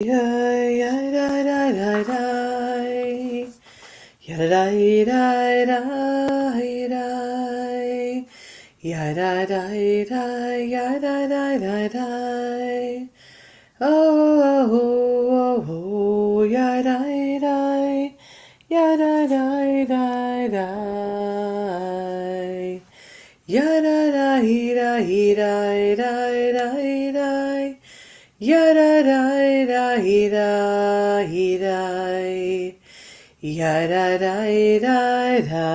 Oh, Yada da da da da yada da da da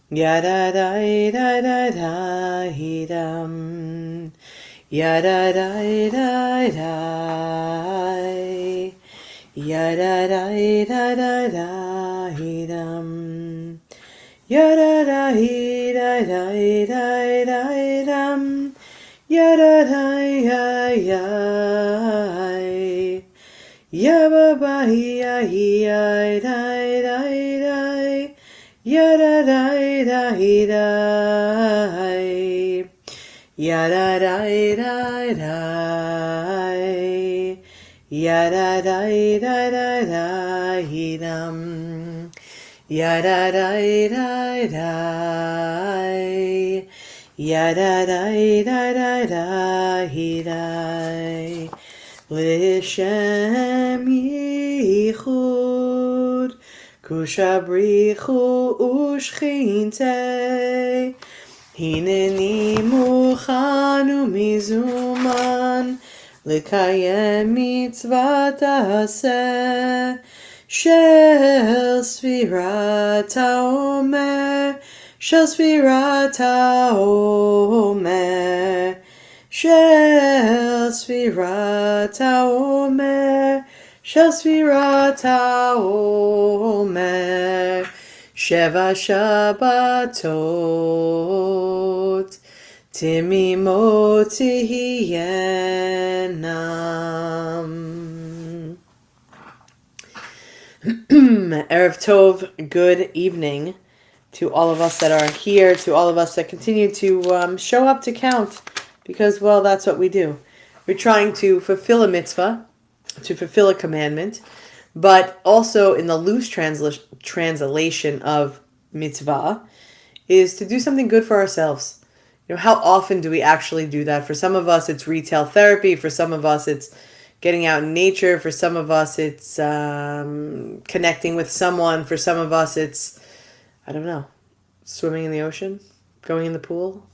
yada da da da dum yada da da da yada da da dum yada da dum yada da ya ba ba ya ya da da ya da da ya da da ya da da dum ya da da yada da L'Shem Yichud Kushabrichu Ushchinte Hineni Muchanu Mizuman L'Kayem Mitzvat Aseh Shel Sfirat HaOmer Shel Sfirat HaOmer Shel Sfirat HaOmer Shel Sfirat HaOmer Sheva Shabbatot Timimot Tihiyenam. Erev Tov, good evening to all of us that are here, to all of us that continue to show up to count, because, well, that's what we do. We're trying to fulfill a mitzvah, to fulfill a commandment, but also in the loose translation of mitzvah is to do something good for ourselves. You know, how often do we actually do that? For some of us, it's retail therapy. For some of us, it's getting out in nature. For some of us, it's connecting with someone. For some of us, it's, I don't know, swimming in the ocean, going in the pool.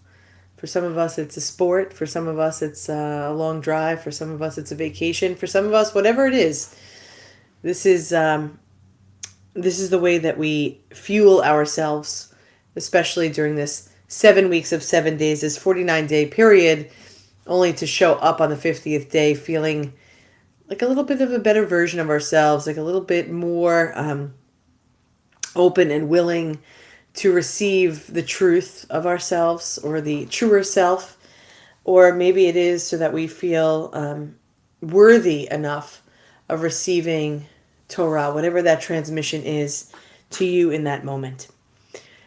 For some of us, it's a sport. For some of us, it's a long drive. For some of us, it's a vacation. For some of us, whatever it is, this is the way that we fuel ourselves, especially during this 7 weeks of 7 days, this 49-day period, only to show up on the 50th day feeling like a little bit of a better version of ourselves, like a little bit more open and willing to receive the truth of ourselves, or the truer self, or maybe it is so that we feel worthy enough of receiving Torah, whatever that transmission is to you in that moment.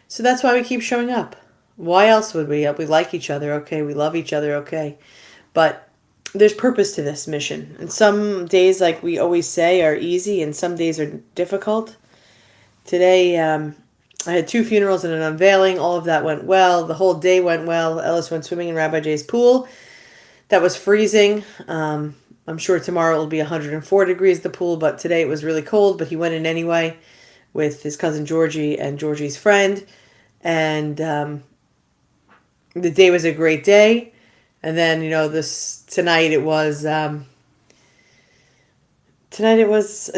So that's why we keep showing up. Why else would we? We like each other, okay. We love each other, okay. But there's purpose to this mission. And some days, like we always say, are easy, and some days are difficult. Today, I had 2 funerals and an unveiling. All of that went well. The whole day went well. Ellis went swimming in Rabbi Jay's pool. That was freezing. I'm sure tomorrow it will be 104 degrees at the pool, but today it was really cold, but he went in anyway with his cousin Georgie and Georgie's friend. And the day was a great day. And then, you know, tonight it was a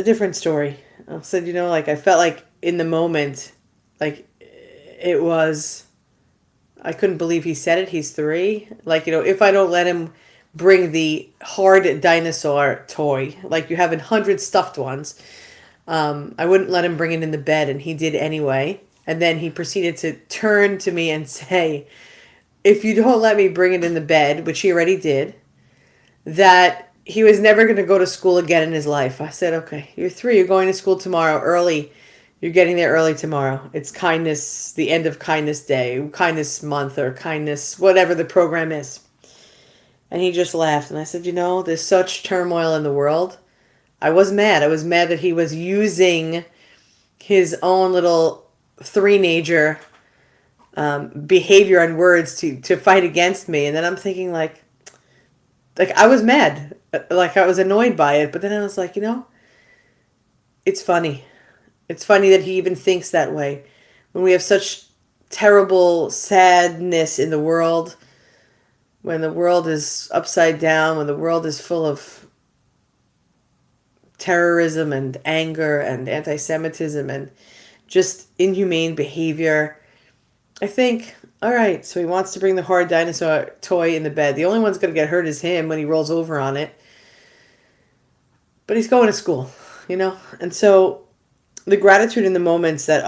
different story. I said, you know, like I felt like in the moment, like it was, I couldn't believe he said it. He's 3. Like, you know, if I don't let him bring the hard dinosaur toy, like you have 100 stuffed ones, I wouldn't let him bring it in the bed, and he did anyway. And then he proceeded to turn to me and say, if you don't let me bring it in the bed, which he already did, that he was never going to go to school again in his life. I said, okay, you're 3. You're going to school tomorrow early. You're getting there early tomorrow. It's kindness, the end of kindness day, kindness month, or kindness, whatever the program is. And he just laughed. And I said, there's such turmoil in the world. I was mad. I was mad that he was using his own little three-nager behavior and words to fight against me. And then I'm thinking like I was mad. Like I was annoyed by it. But then I was like, it's funny. It's funny that he even thinks that way. When we have such terrible sadness in the world, when the world is upside down, when the world is full of terrorism and anger and anti-Semitism and just inhumane behavior, I think, all right, so he wants to bring the hard dinosaur toy in the bed. The only one's going to get hurt is him when he rolls over on it. But he's going to school, And so the gratitude in the moments that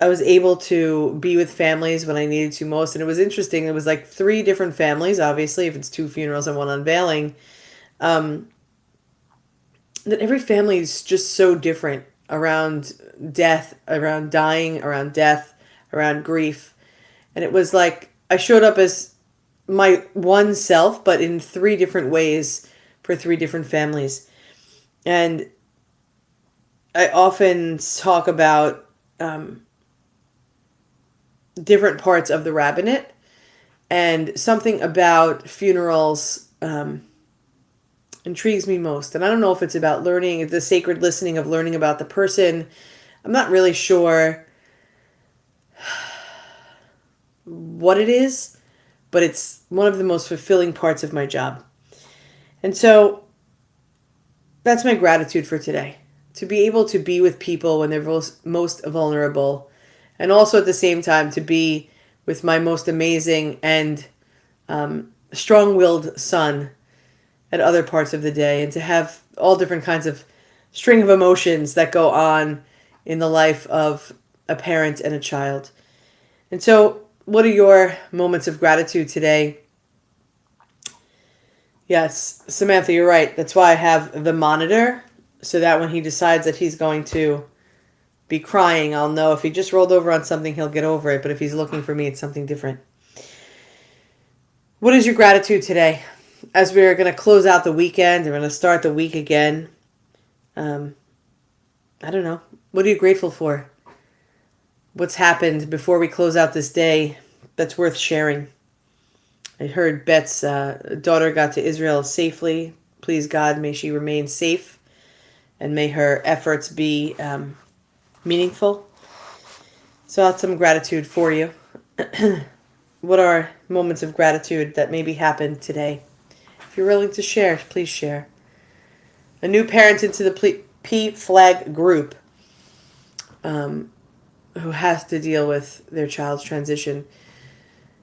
I was able to be with families when I needed to most. And it was interesting. It was like 3 different families, obviously, if it's 2 funerals and 1 unveiling. That every family is just so different around death, around dying, around death, around grief. And it was like I showed up as my one self, but in 3 different ways for 3 different families. And I often talk about different parts of the rabbinate, and something about funerals intrigues me most. And I don't know if it's about learning, the sacred listening of learning about the person. I'm not really sure what it is, but it's one of the most fulfilling parts of my job. And so that's my gratitude for today. To be able to be with people when they're most vulnerable, and also at the same time to be with my most amazing and strong-willed son at other parts of the day, and to have all different kinds of string of emotions that go on in the life of a parent and a child. And so, what are your moments of gratitude today? Yes, Samantha, you're right. That's why I have the monitor, so that when he decides that he's going to be crying, I'll know. If he just rolled over on something, he'll get over it. But if he's looking for me, it's something different. What is your gratitude today? As we're going to close out the weekend, we're going to start the week again. I don't know. What are you grateful for? What's happened before we close out this day that's worth sharing? I heard Bet's daughter got to Israel safely. Please God, may she remain safe, and may her efforts be meaningful. So that's some gratitude for you. What are moments of gratitude that maybe happened today? If you're willing to share, please share. A new parent into the P flag group who has to deal with their child's transition.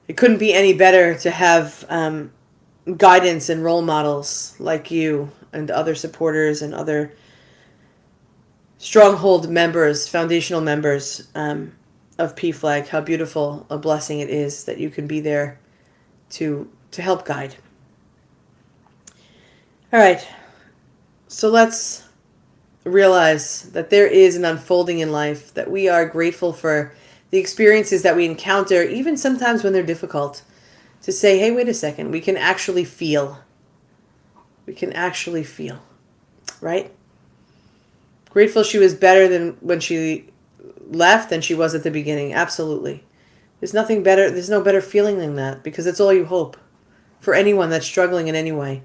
It couldn't be any better to have guidance and role models like you and other supporters and other stronghold members, foundational members of PFLAG. How beautiful a blessing it is that you can be there to help guide. All right, so let's realize that there is an unfolding in life, that we are grateful for the experiences that we encounter, even sometimes when they're difficult, to say, hey, wait a second, we can actually feel. We can actually feel, right? Grateful she was better than when she left than she was at the beginning. Absolutely. There's nothing better. There's no better feeling than that, because it's all you hope for anyone that's struggling in any way.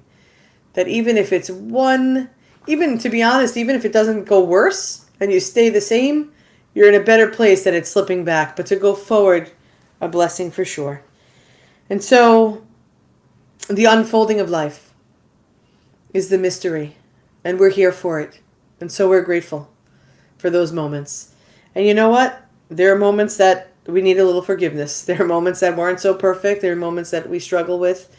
That even if it's even to be honest, even if it doesn't go worse and you stay the same, you're in a better place than it's slipping back. But to go forward, a blessing for sure. And so the unfolding of life is the mystery, and we're here for it. And so we're grateful for those moments. And you know what? There are moments that we need a little forgiveness. There are moments that weren't so perfect. There are moments that we struggle with.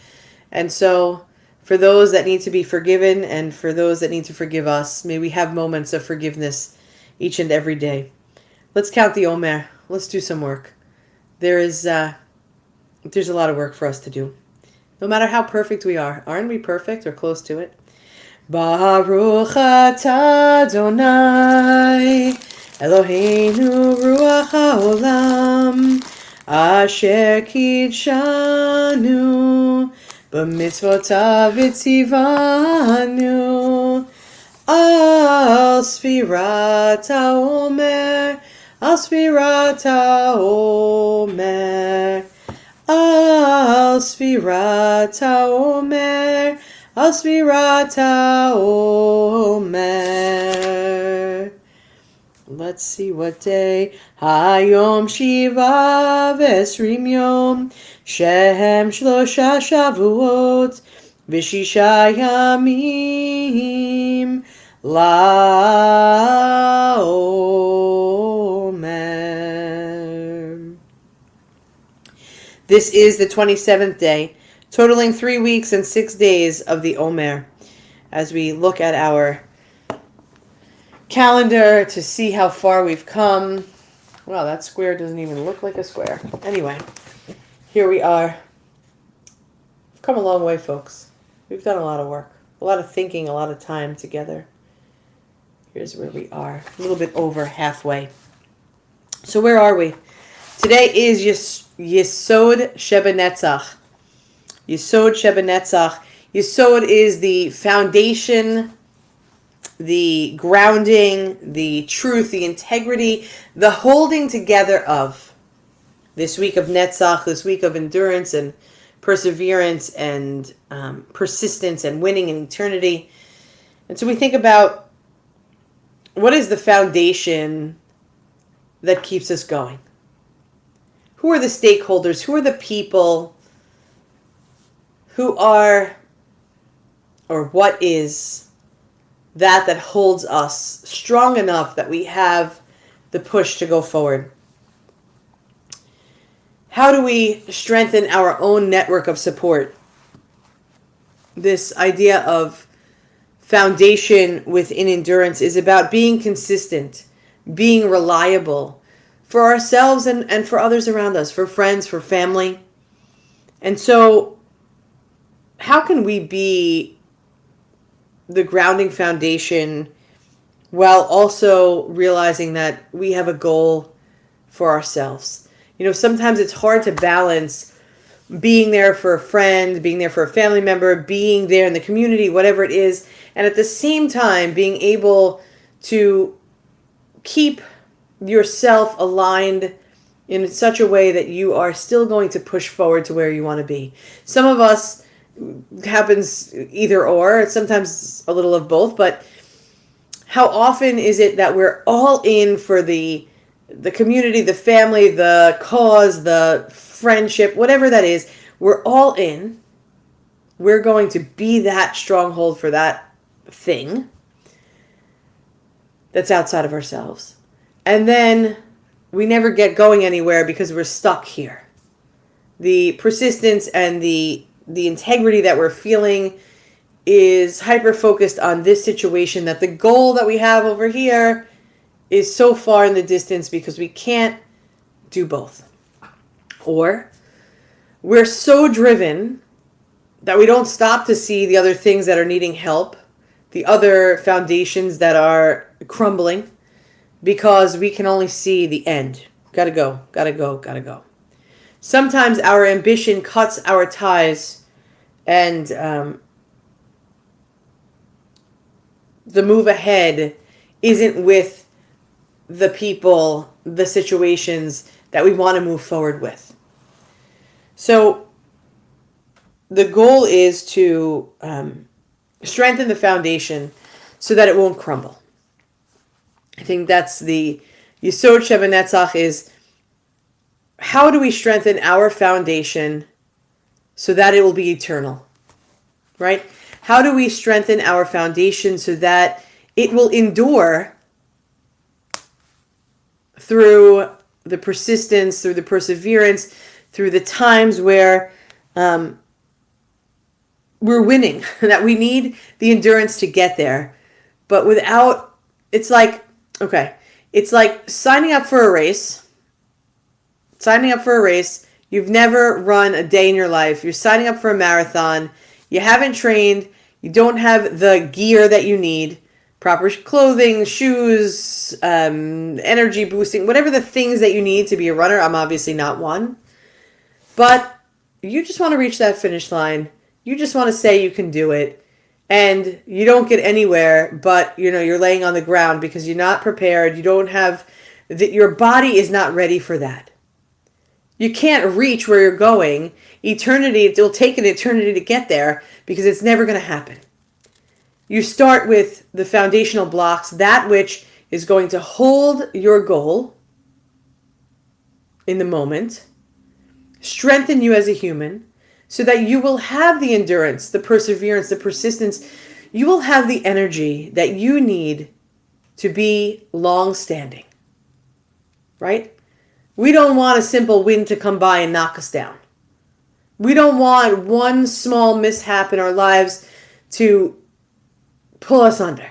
And so for those that need to be forgiven and for those that need to forgive us, may we have moments of forgiveness each and every day. Let's count the Omer. Let's do some work. There's a lot of work for us to do. No matter how perfect we are. Aren't we perfect or close to it? Baruch atah Adonai Eloheinu ruach haolam Asher kidshanu b'mitzvotav itzivanu al sfirat haomer, al sfirat haomer, al sfirat haomer, al sfirat haomer. Let's see what day. Hayom Shiva Vesrim Yom Shehem Shlosha Shavuot Vishisha Yamim LaOmer. This is the 27th day, totaling 3 weeks and 6 days of the Omer. As we look at our calendar to see how far we've come. Wow, that square doesn't even look like a square. Anyway, here we are. We've come a long way, folks. We've done a lot of work, a lot of thinking, a lot of time together. Here's where we are, a little bit over halfway. So where are we? Today is Yesod Shebenetzach. Yesod Shebenetzach. Yesod is the foundation, the grounding, the truth, the integrity, the holding together of this week of Netzach, this week of endurance and perseverance and persistence and winning in eternity. And so we think about what is the foundation that keeps us going? Who are the stakeholders? Who are the people? Who are, or what is that holds us strong enough that we have the push to go forward? How do we strengthen our own network of support? This idea of foundation within endurance is about being consistent, being reliable for ourselves and for others around us, for friends, for family. And so how can we be the grounding foundation while also realizing that we have a goal for ourselves? You know, sometimes it's hard to balance being there for a friend, being there for a family member, being there in the community, whatever it is, and at the same time being able to keep yourself aligned in such a way that you are still going to push forward to where you want to be. Some of us happens either or, sometimes a little of both, but how often is it that we're all in for the community, the family, the cause, the friendship, whatever that is, we're all in. We're going to be that stronghold for that thing that's outside of ourselves. And then we never get going anywhere because we're stuck here. The persistence and the integrity that we're feeling is hyper-focused on this situation, that the goal that we have over here is so far in the distance because we can't do both. Or we're so driven that we don't stop to see the other things that are needing help, the other foundations that are crumbling, because we can only see the end. Gotta go, gotta go, gotta go. Sometimes our ambition cuts our ties, and the move ahead isn't with the people, the situations that we want to move forward with. So the goal is to strengthen the foundation so that it won't crumble. I think that's the Yesod Shebenetzach, is how do we strengthen our foundation so that it will be eternal, right? How do we strengthen our foundation so that it will endure through the persistence, through the perseverance, through the times where we're winning, that we need the endurance to get there. But without, it's like signing up for a race. You've never run a day in your life. You're signing up for a marathon. You haven't trained. You don't have the gear that you need. proper clothing, shoes, energy boosting, whatever the things that you need to be a runner. I'm obviously not one. But you just want to reach that finish line. You just want to say you can do it. And you don't get anywhere, but you're laying on the ground because you're not prepared. You don't have your body is not ready for that. You can't reach where you're going. Eternity, it'll take an eternity to get there because it's never going to happen. You start with the foundational blocks, that which is going to hold your goal in the moment, strengthen you as a human, so that you will have the endurance, the perseverance, the persistence. You will have the energy that you need to be long-standing. Right? We don't want a simple wind to come by and knock us down. We don't want one small mishap in our lives to pull us under.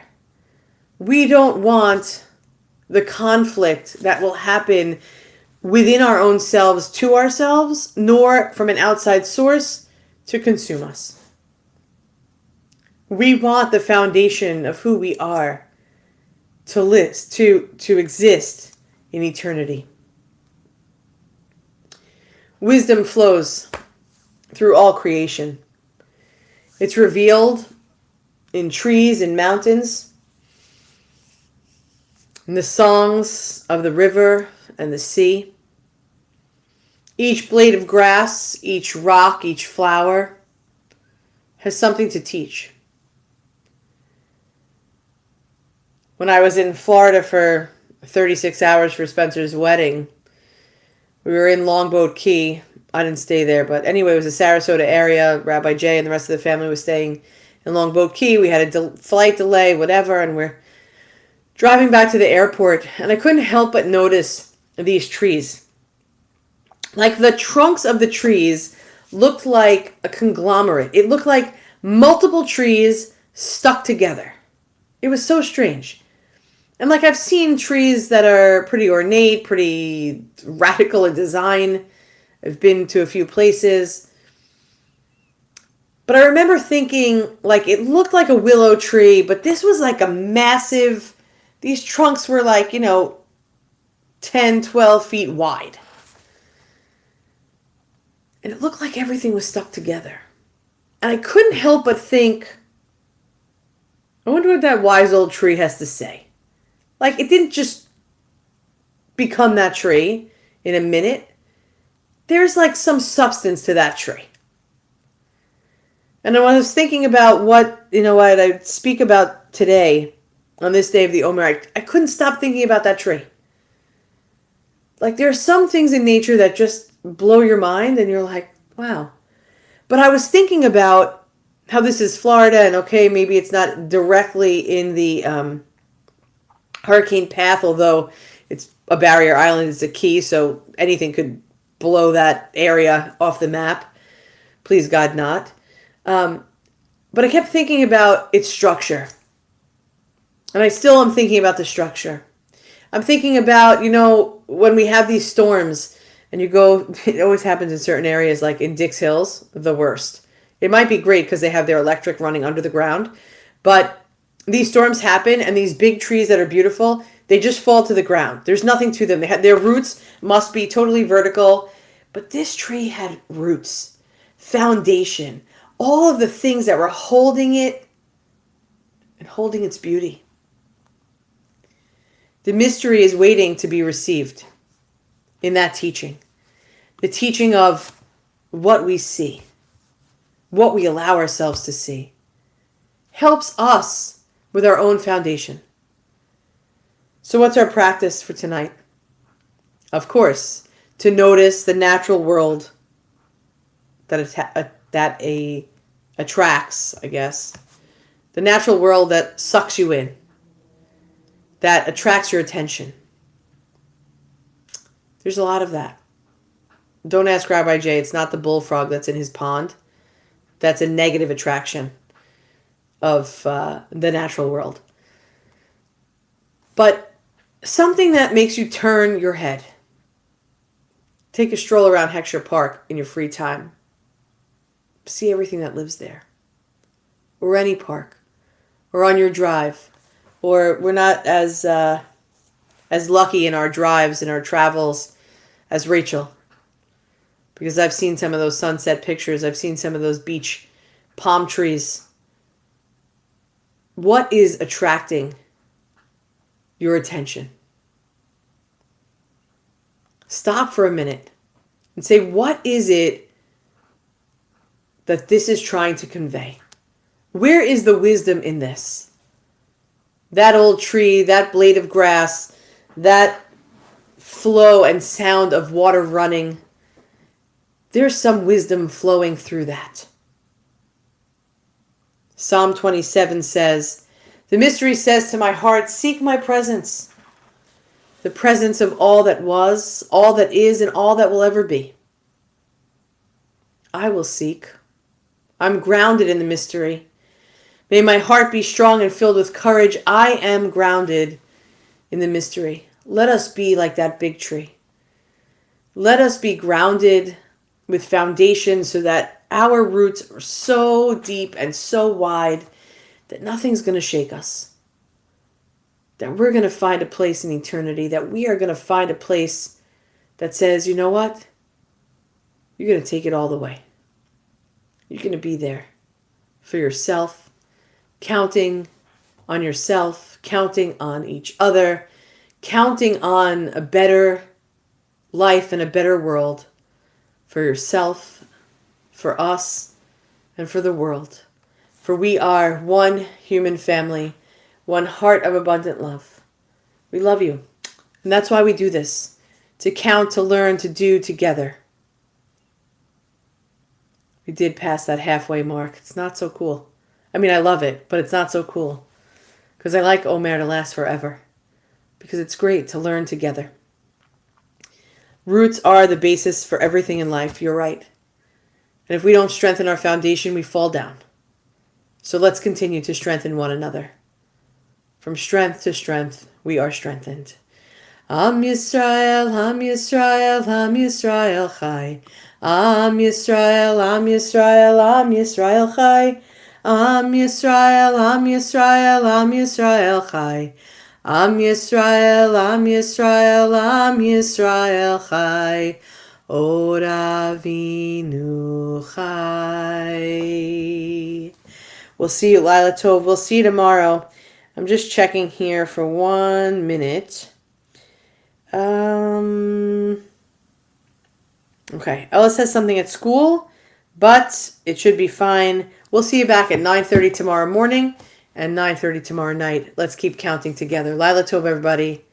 We don't want the conflict that will happen within our own selves to ourselves, nor from an outside source to consume us. We want the foundation of who we are to exist in eternity. Wisdom flows through all creation. It's revealed in trees and mountains, in the songs of the river and the sea. Each blade of grass, each rock, each flower has something to teach. When I was in Florida for 36 hours for Spencer's wedding, we were in Longboat Key. I didn't stay there, but anyway, it was the Sarasota area. Rabbi Jay and the rest of the family was staying in Longboat Key. We had a flight delay, whatever, and we're driving back to the airport, and I couldn't help but notice these trees. Like the trunks of the trees looked like a conglomerate. It looked like multiple trees stuck together. It was so strange. And like I've seen trees that are pretty ornate, pretty radical in design. I've been to a few places. But I remember thinking, like, it looked like a willow tree, but this was like a massive, these trunks were like, 10, 12 feet wide. And it looked like everything was stuck together. And I couldn't help but think, I wonder what that wise old tree has to say. Like, it didn't just become that tree in a minute. There's like some substance to that tree. And when I was thinking about what I speak about today, on this day of the Omer, I couldn't stop thinking about that tree. Like, there are some things in nature that just blow your mind, and you're like, wow. But I was thinking about how this is Florida, and okay, maybe it's not directly in the hurricane path, although it's a barrier island, it's a key, so anything could blow that area off the map. Please God not. But I kept thinking about its structure. And I still am thinking about the structure. I'm thinking about, when we have these storms and you go, it always happens in certain areas, like in Dix Hills, the worst. It might be great because they have their electric running under the ground, but these storms happen and these big trees that are beautiful, they just fall to the ground. There's nothing to them. Their roots must be totally vertical, but this tree had roots, foundation, all of the things that were holding it and holding its beauty. The mystery is waiting to be received in that teaching. The teaching of what we see, what we allow ourselves to see, helps us with our own foundation. So what's our practice for tonight? Of course, to notice the natural world that attracts, I guess. The natural world that sucks you in, that attracts your attention. There's a lot of that. Don't ask Rabbi Jay. It's not the bullfrog that's in his pond. That's a negative attraction of the natural world. But something that makes you turn your head. Take a stroll around Heckscher Park in your free time. See everything that lives there. Or any park. Or on your drive. or we're not as lucky in our drives and our travels as Rachel. Because I've seen some of those sunset pictures. I've seen some of those beach palm trees. What is attracting your attention? Stop for a minute and say, what is it that this is trying to convey? Where is the wisdom in this? That old tree, that blade of grass, that flow and sound of water running. There's some wisdom flowing through that. Psalm 27 says, the mystery says to my heart, seek my presence. The presence of all that was, all that is, and all that will ever be. I will seek. I'm grounded in the mystery. May my heart be strong and filled with courage. I am grounded in the mystery. Let us be like that big tree. Let us be grounded with foundation so that our roots are so deep and so wide that nothing's going to shake us. That we're going to find a place in eternity. That we are going to find a place that says, you know what? You're going to take it all the way. You're going to be there for yourself, counting on yourself, counting on each other, counting on a better life and a better world for yourself, for us, and for the world. For we are one human family, one heart of abundant love. We love you. And that's why we do this. To count, to learn, to do together. We did pass that halfway mark. It's not so cool. I mean, I love it, but it's not so cool. Because I like Omer to last forever. Because it's great to learn together. Roots are the basis for everything in life. You're right. And if we don't strengthen our foundation, we fall down. So let's continue to strengthen one another. From strength to strength, we are strengthened. Am Yisrael, Am Yisrael, Am Yisrael Chai. Am Yisrael, Am Yisrael, Am Yisrael Chai. Am Yisrael, Am Yisrael, Am Yisrael Chai. Am Yisrael, Am Yisrael, Am Yisrael Chai. Od Avinu Chai. We'll see you, Lila Tov. We'll see you tomorrow. I'm just checking here for 1 minute. Okay, Ellis has something at school, but it should be fine. We'll see you back at 9:30 tomorrow morning and 9:30 tomorrow night. Let's keep counting together. Lila Tov, everybody.